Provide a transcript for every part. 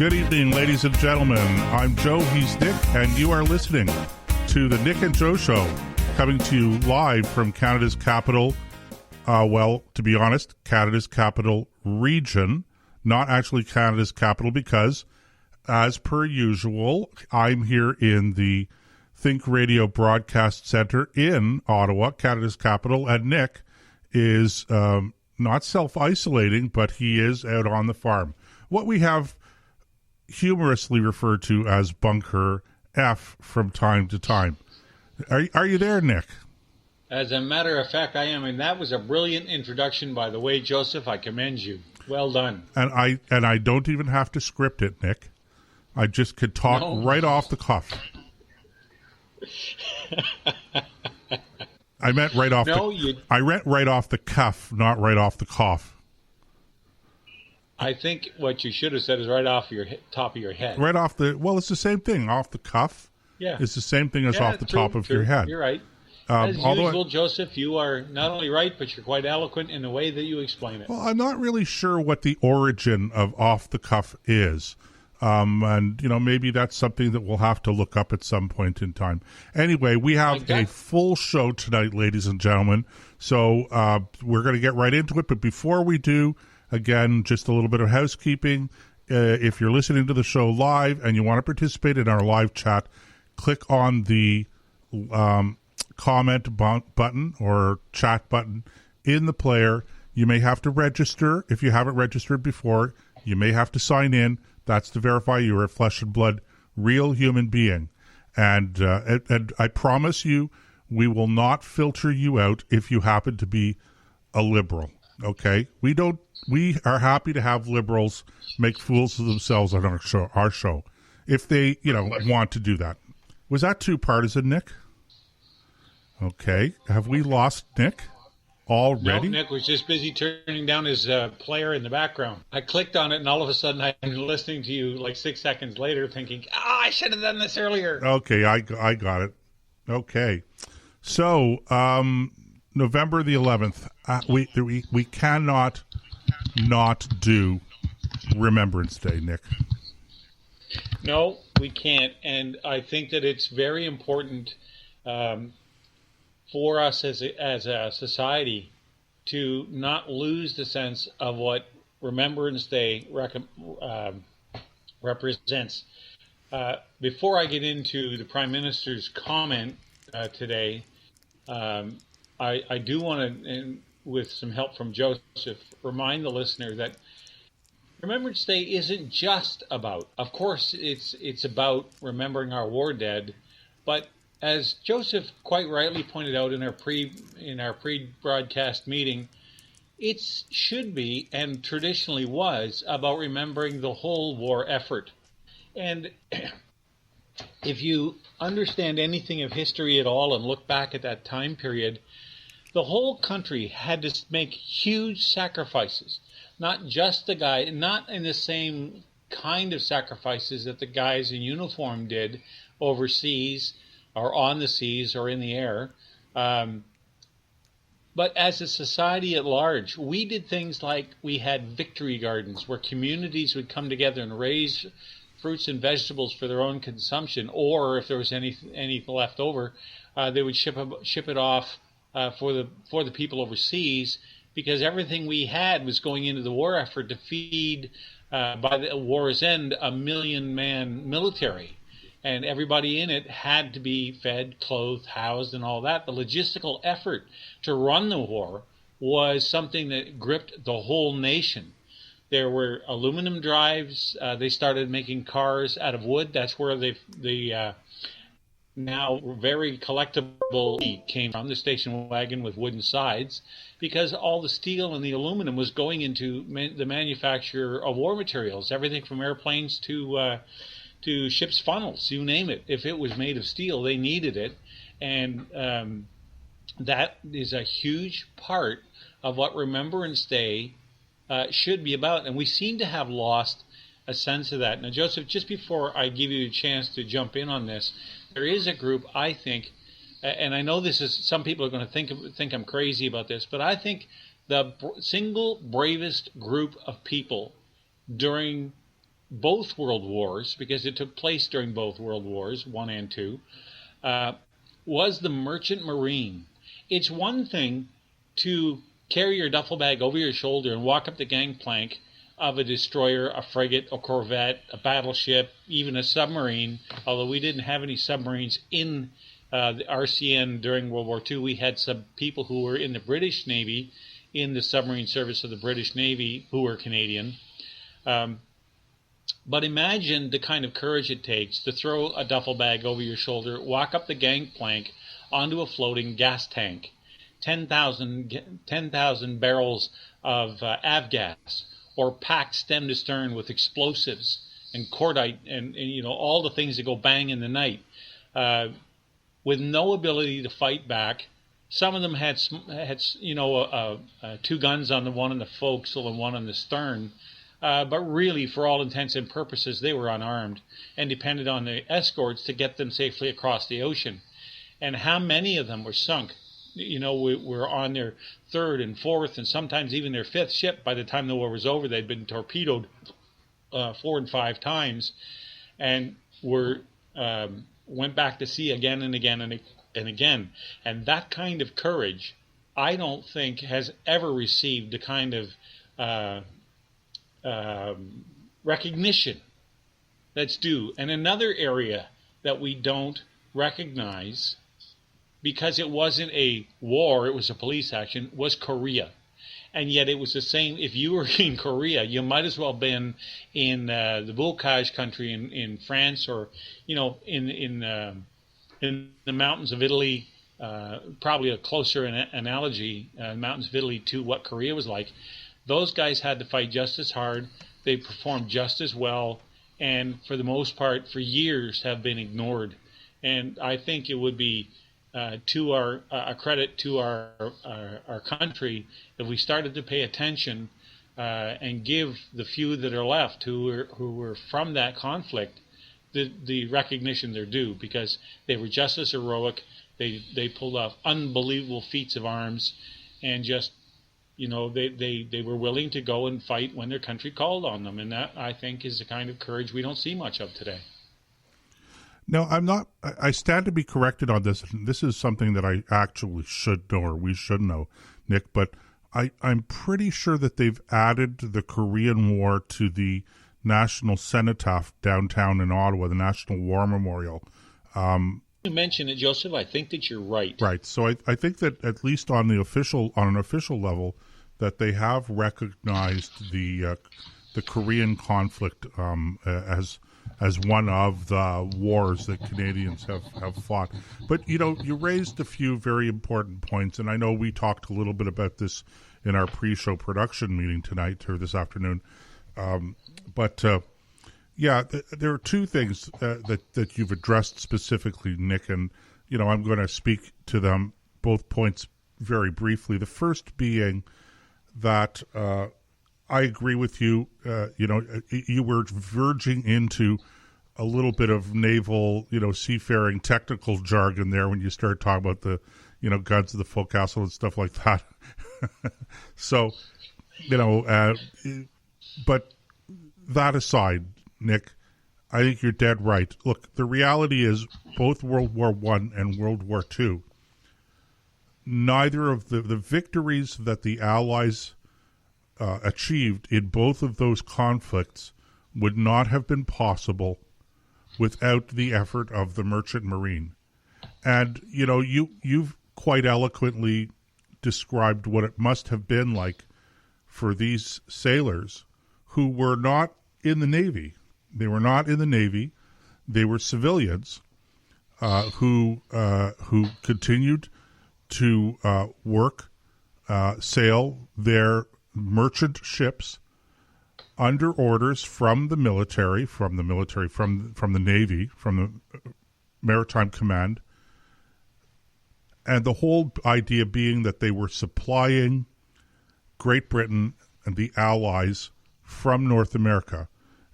Good evening, ladies and gentlemen. I'm Joe, he's Nick, and you are listening to the Nick and Joe Show, coming to you live from Canada's capital, to be honest, Canada's capital region, not actually Canada's capital, because, as per usual, I'm here in the Think Radio Broadcast Center in Ottawa, Canada's capital, and Nick is not self-isolating, but he is out on the farm. What we have humorously referred to as Bunker F from time to time. Are you there, Nick? As a matter of fact, I am, and that was a brilliant introduction, by the way, Joseph. I commend you. Well done. And I don't even have to script it, Nick. I just could talk right off the cuff. I meant right off. I meant right off the cuff, not right off the cough. I think what you should have said is right off your top of your head. Right off the, well, it's the same thing. Off the cuff. Yeah. It's the same thing as off the top of your head. You're right. As usual, Joseph, you are not only right, but you're quite eloquent in the way that you explain it. Well, I'm not really sure what the origin of off the cuff is. And, maybe that's something that we'll have to look up at some point in time. Anyway, we have a full show tonight, ladies and gentlemen. So we're going to get right into it. But before we do, again, just a little bit of housekeeping. If you're listening to the show live and you want to participate in our live chat, click on the comment button or chat button in the player. You may have to register. If you haven't registered before, you may have to sign in. That's to verify you're a flesh and blood, real human being. And I promise you, we will not filter you out if you happen to be a liberal. Okay? We are happy to have liberals make fools of themselves on our show, if they, want to do that. Was that too partisan, Nick? Okay. Have we lost Nick already? No, Nick was just busy turning down his player in the background. I clicked on it, and all of a sudden I'm listening to you like 6 seconds later thinking, I should have done this earlier. Okay, I got it. Okay. So, November the 11th, we cannot not do Remembrance Day, Nick. No, we can't. And I think that it's very important for us as a society to not lose the sense of what Remembrance Day represents. Before I get into the Prime Minister's comment today, I do want to, with some help from Joseph, remind the listener that Remembrance Day isn't just about, of course, it's about remembering our war dead, but as Joseph quite rightly pointed out in our pre-broadcast meeting, it should be, and traditionally was, about remembering the whole war effort. And if you understand anything of history at all and look back at that time period, the whole country had to make huge sacrifices. Not just the guy, not in the same kind of sacrifices that the guys in uniform did overseas or on the seas or in the air. But as a society at large, we did things like we had victory gardens where communities would come together and raise fruits and vegetables for their own consumption, or if there was any left over, they would ship it off for the people overseas, because everything we had was going into the war effort to feed, by the war's end, 1 million-man military. And everybody in it had to be fed, clothed, housed, and all that. The logistical effort to run the war was something that gripped the whole nation. There were aluminum drives. They started making cars out of wood. That's where the now very collectible came from, the station wagon with wooden sides, because all the steel and the aluminum was going into the manufacture of war materials, everything from airplanes to ship's funnels, you name it. If it was made of steel, they needed it. And that is a huge part of what Remembrance Day should be about. And we seem to have lost a sense of that. Now, Joseph, just before I give you a chance to jump in on this, there is a group, I think, and I know this is, some people are going to think I'm crazy about this, but I think the single bravest group of people during both world wars, because it took place during both world wars, 1 and 2, was the merchant marine. It's one thing to carry your duffel bag over your shoulder and walk up the gangplank of a destroyer, a frigate, a corvette, a battleship, even a submarine. Although we didn't have any submarines in the RCN during World War II, we had some people who were in the British Navy, in the submarine service of the British Navy, who were Canadian. But imagine the kind of courage it takes to throw a duffel bag over your shoulder, walk up the gangplank onto a floating gas tank, 10,000 barrels of avgas, or packed stem to stern with explosives and cordite and all the things that go bang in the night, with no ability to fight back. Some of them had 2 guns on the one on the forecastle and one on the stern, but really, for all intents and purposes, they were unarmed and depended on the escorts to get them safely across the ocean. And how many of them were sunk? Were on their 3rd and 4th and sometimes even their 5th ship. By the time the war was over, they'd been torpedoed 4 and 5 times, and went back to sea again and again and again. And that kind of courage, I don't think, has ever received the kind of recognition that's due. And another area that we don't recognize, because it wasn't a war, it was a police action, was Korea. And yet it was the same. If you were in Korea, you might as well have been in the Bocage country in France, or in the mountains of Italy. Probably a closer analogy, mountains of Italy, to what Korea was like. Those guys had to fight just as hard. They performed just as well, and for the most part, for years, have been ignored. And I think it would be to our a credit to our country if we started to pay attention and give the few that are left who were from that conflict the recognition they're due, because they were just as heroic. They pulled off unbelievable feats of arms, and just they were willing to go and fight when their country called on them. And that, I think, is the kind of courage we don't see much of today. No, I'm not. I stand to be corrected on this. This is something that I actually should know, or we should know, Nick, but I'm pretty sure that they've added the Korean War to the National Cenotaph downtown in Ottawa, the National War Memorial. You mentioned it, Joseph. I think that you're right. Right. So I think that at least on an official level, that they have recognized the Korean conflict as one of the wars that Canadians have fought. But you raised a few very important points, and I know we talked a little bit about this in our pre-show production meeting tonight or this afternoon. Yeah, there are two things that you've addressed specifically, Nick, and I'm going to speak to them, both points, very briefly. The first being that I agree with you. You were verging into a little bit of naval, seafaring technical jargon there when you started talking about the, guns of the forecastle and stuff like that. So, but that aside, Nick, I think you're dead right. Look, the reality is both World War I and World War II, neither of the victories that the Allies achieved in both of those conflicts would not have been possible without the effort of the merchant marine. And, you've quite eloquently described what it must have been like for these sailors who were not in the Navy. They were not in the Navy. They were civilians who continued to sail their merchant ships under orders from the military, from the Navy, from the Maritime Command, and the whole idea being that they were supplying Great Britain and the Allies from North America.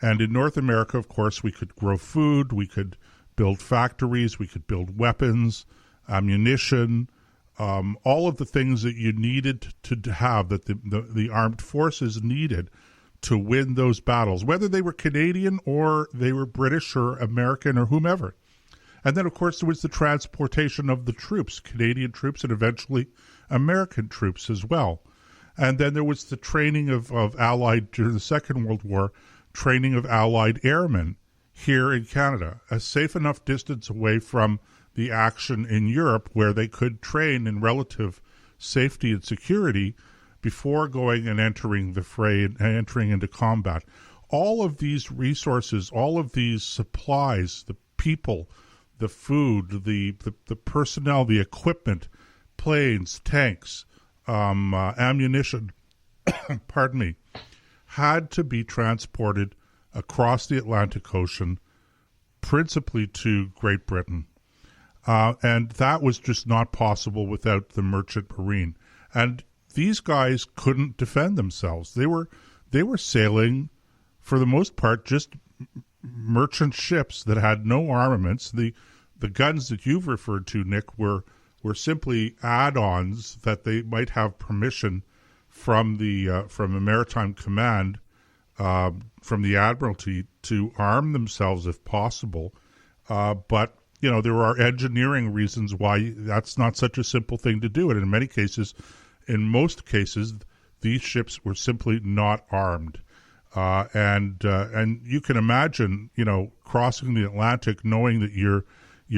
And in North America, of course, we could grow food, we could build factories, we could build weapons, ammunition, all of the things that you needed to have, that the armed forces needed to win those battles, whether they were Canadian or they were British or American or whomever. And then, of course, there was the transportation of the troops, Canadian troops and eventually American troops as well. And then there was the training of Allied, during the Second World War, training of Allied airmen here in Canada, a safe enough distance away from the action in Europe where they could train in relative safety and security before going and entering the fray and entering into combat. All of these resources, all of these supplies, the people, the food, the personnel, the equipment, planes, tanks, ammunition, pardon me, had to be transported across the Atlantic Ocean, principally to Great Britain. And that was just not possible without the merchant marine. And these guys couldn't defend themselves. They were sailing, for the most part, just merchant ships that had no armaments. The guns that you've referred to, Nick, were simply add-ons that they might have permission from the Maritime Command, from the Admiralty, to arm themselves if possible. But there are engineering reasons why that's not such a simple thing to do. And in most cases, these ships were simply not armed. And you can imagine, crossing the Atlantic, knowing that you're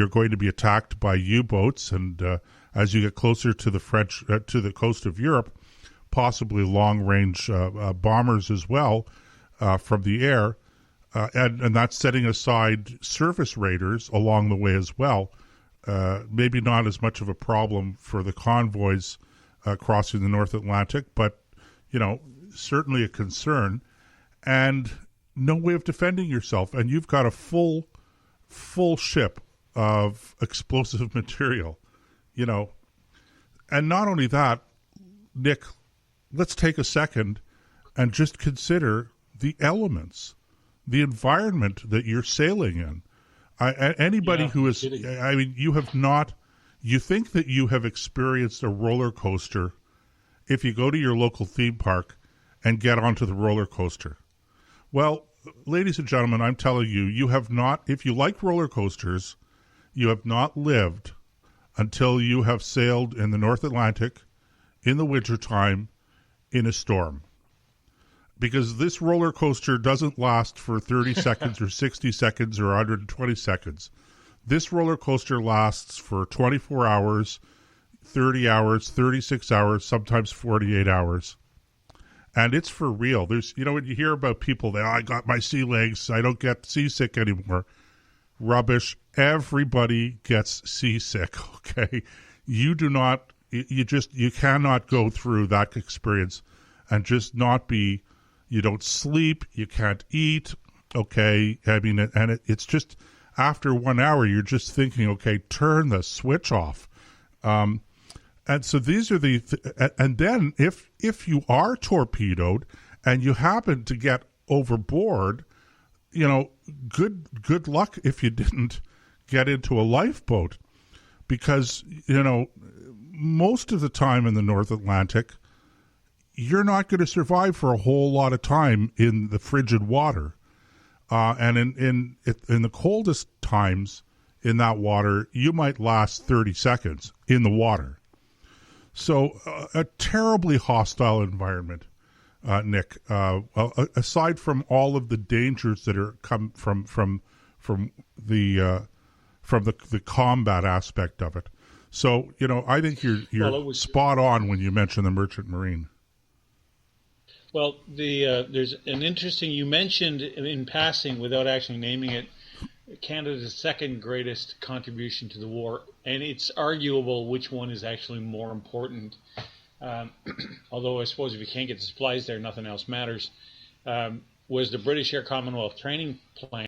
going to be attacked by U-boats, and as you get closer to to the coast of Europe, possibly long-range bombers as well from the air. And that's setting aside surface raiders along the way as well. Maybe not as much of a problem for the convoys crossing the North Atlantic, but, certainly a concern. And no way of defending yourself. And you've got a full ship of explosive material, And not only that, Nick, let's take a second and just consider the elements, the environment that you're sailing in. Anybody who is, you think that you have experienced a roller coaster if you go to your local theme park and get onto the roller coaster. Well, ladies and gentlemen, I'm telling you, you have not, if you like roller coasters, you have not lived until you have sailed in the North Atlantic in the wintertime in a storm. Because this roller coaster doesn't last for 30 seconds or 60 seconds or 120 seconds. This roller coaster lasts for 24 hours, 30 hours, 36 hours, sometimes 48 hours. And it's for real. There's, when you hear about people that, I got my sea legs, I don't get seasick anymore. Rubbish. Everybody gets seasick, okay? You cannot go through that experience and just not be, you don't sleep, you can't eat, okay? It's just, after 1 hour, you're just thinking, okay, turn the switch off. And so these are and then if you are torpedoed and you happen to get overboard, good luck if you didn't get into a lifeboat, because, most of the time in the North Atlantic, you're not going to survive for a whole lot of time in the frigid water. And in the coldest times in that water, you might last 30 seconds in the water. So a terribly hostile environment, Nick. Aside from all of the dangers that are come from the combat aspect of it. So I think you're spot on when you mention the Merchant Marine. Well, there's an interesting, you mentioned in passing, without actually naming it, Canada's second greatest contribution to the war, and it's arguable which one is actually more important. Although I suppose if you can't get the supplies there, nothing else matters. Was the British Air Commonwealth Training Plan,